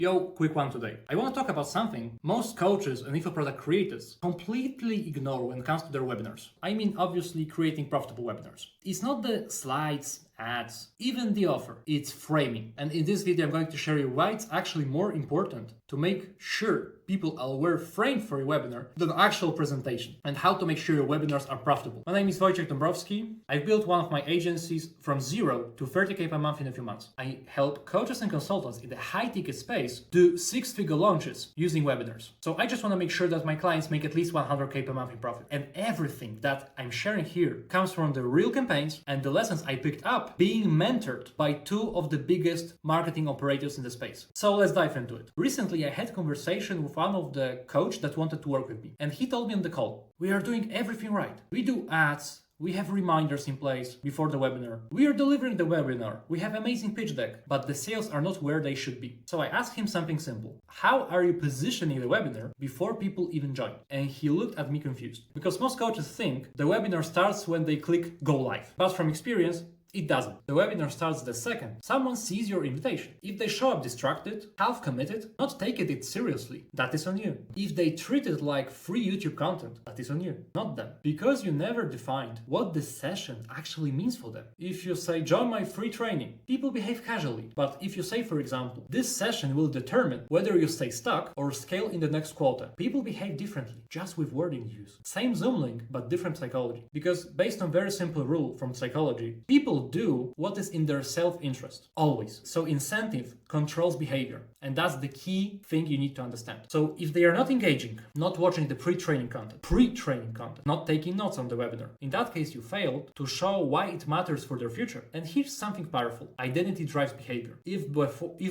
Yo, quick one today. I want to talk about something most coaches and infoproduct creators completely ignore when it comes to their webinars. I mean, obviously, creating profitable webinars. It's not the slides, ads, even the offer. It's framing. And in this video, I'm going to share you why it's actually more important to make sure people are well framed for your webinar than actual presentation, and how to make sure your webinars are profitable. My name is Wojciech Dąbrowski. I've built one of my agencies from 0 to 30K per month in a few months. I help coaches and consultants in the high-ticket space do six-figure launches using webinars. So I just want to make sure that my clients make at least 100K per month in profit. And everything that I'm sharing here comes from the real campaigns and the lessons I picked up being mentored by two of the biggest marketing operators in the space. So let's dive into it. Recently, I had a conversation with one of the coach that wanted to work with me. And he told me on the call, we are doing everything right. We do ads, we have reminders in place before the webinar. We are delivering the webinar. We have amazing pitch deck, but the sales are not where they should be. So I asked him something simple. How are you positioning the webinar before people even join? And he looked at me confused, because most coaches think the webinar starts when they click go live. But from experience, it doesn't. The webinar starts the second someone sees your invitation. If they show up distracted, half committed, not taking it seriously, that is on you. If they treat it like free YouTube content, that is on you, not them. Because you never defined what the session actually means for them. If you say, join my free training, people behave casually. But if you say, for example, this session will determine whether you stay stuck or scale in the next quarter, people behave differently, just with wording use. Same Zoom link, but different psychology. Because based on very simple rule from psychology, people do what is in their self-interest, always. So incentive controls behavior, and that's the key thing you need to understand. So if they are not engaging, not watching the pre-training content, not taking notes on the webinar, in that case you failed to show why it matters for their future. And here's something powerful. Identity drives behavior. If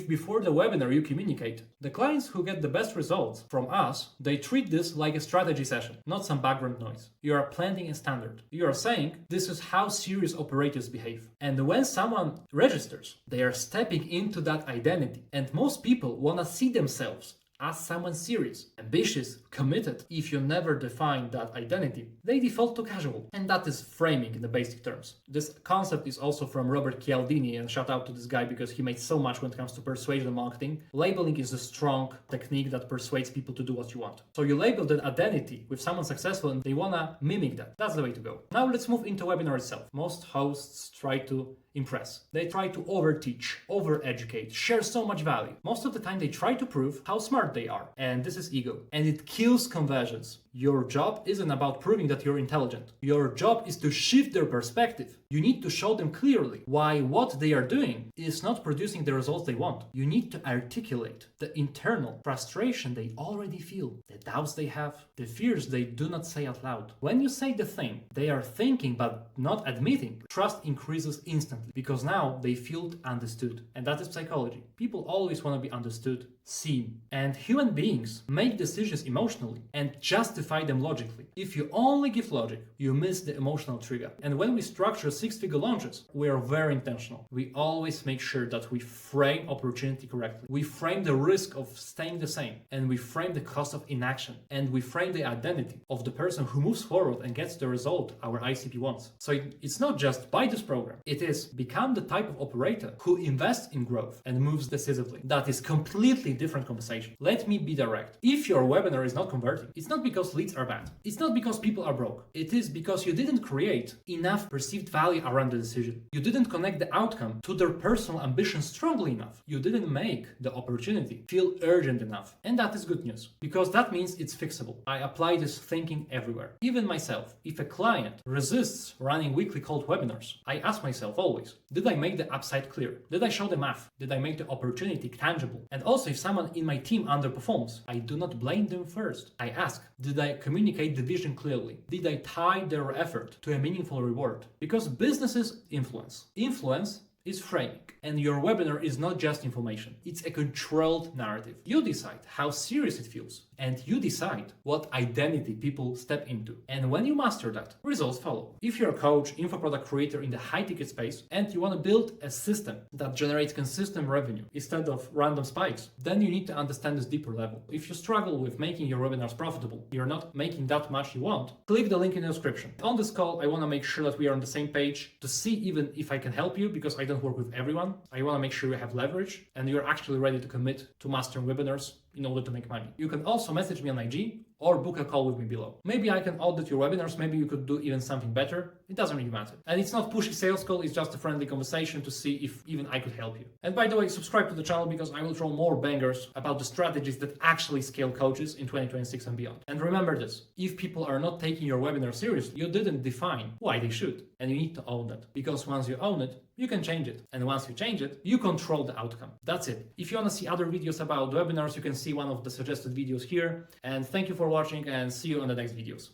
before the webinar you communicate, the clients who get the best results from us, they treat this like a strategy session, not some background noise. You are planting a standard. You are saying, this is how serious operators behave. And when someone registers, they are stepping into that identity. And most people want to see themselves as someone serious, ambitious, committed. If you never define that identity, they default to casual. And that is framing in the basic terms. This concept is also from Robert Cialdini, and shout out to this guy because he made so much when it comes to persuasion marketing. Labeling is a strong technique that persuades people to do what you want. So you label that identity with someone successful and they wanna mimic that. That's the way to go. Now let's move into webinar itself. Most hosts try to impress. They try to overteach, overeducate, share so much value. Most of the time they try to prove how smart they are. And this is ego. And it kills conversions. Your job isn't about proving that you're intelligent. Your job is to shift their perspective. You need to show them clearly why what they are doing is not producing the results they want. You need to articulate the internal frustration they already feel, the doubts they have, the fears they do not say out loud. When you say the thing they are thinking but not admitting, trust increases instantly because now they feel understood. And that is psychology. People always want to be understood, seen. And human beings make decisions emotionally and justify them logically. If you only give logic, you miss the emotional trigger. And when we structure six-figure launches, we are very intentional. We always make sure that we frame opportunity correctly. We frame the risk of staying the same, and we frame the cost of inaction, and we frame the identity of the person who moves forward and gets the result our ICP wants. So it's not just buy this program. It is become the type of operator who invests in growth and moves decisively. That is completely different conversation. Let me be direct. If your webinar is not converting, it's not because leads are bad. It's not because people are broke. It is because you didn't create enough perceived value around the decision. You didn't connect the outcome to their personal ambition strongly enough. You didn't make the opportunity feel urgent enough. And that is good news, because that means it's fixable. I apply this thinking everywhere. Even myself, if a client resists running weekly cold webinars, I ask myself always, did I make the upside clear? Did I show the math? Did I make the opportunity tangible? And also, if someone in my team underperforms, I do not blame them first. I ask, did I communicate the vision clearly? Did I tie their effort to a meaningful reward? Because businesses influence. Influence is framing. And your webinar is not just information. It's a controlled narrative. You decide how serious it feels. And you decide what identity people step into. And when you master that, results follow. If you're a coach, infoproduct creator in the high-ticket space, and you want to build a system that generates consistent revenue instead of random spikes, then you need to understand this deeper level. If you struggle with making your webinars profitable, you're not making that much you want, click the link in the description. On this call, I want to make sure that we are on the same page to see even if I can help you, because I don't work with everyone. I want to make sure you have leverage and you're actually ready to commit to mastering webinars in order to make money. You can also message me on IG or book a call with me below. Maybe I can audit your webinars, maybe you could do even something better. It doesn't really matter. And it's not pushy sales call, it's just a friendly conversation to see if even I could help you. And by the way, subscribe to the channel because I will throw more bangers about the strategies that actually scale coaches in 2026 and beyond. And remember this, if people are not taking your webinar seriously, you didn't define why they should. And you need to own that, because once you own it, you can change it. And once you change it, you control the outcome. That's it. If you want to see other videos about webinars, you can see one of the suggested videos here. And thank you for watching and see you on the next videos.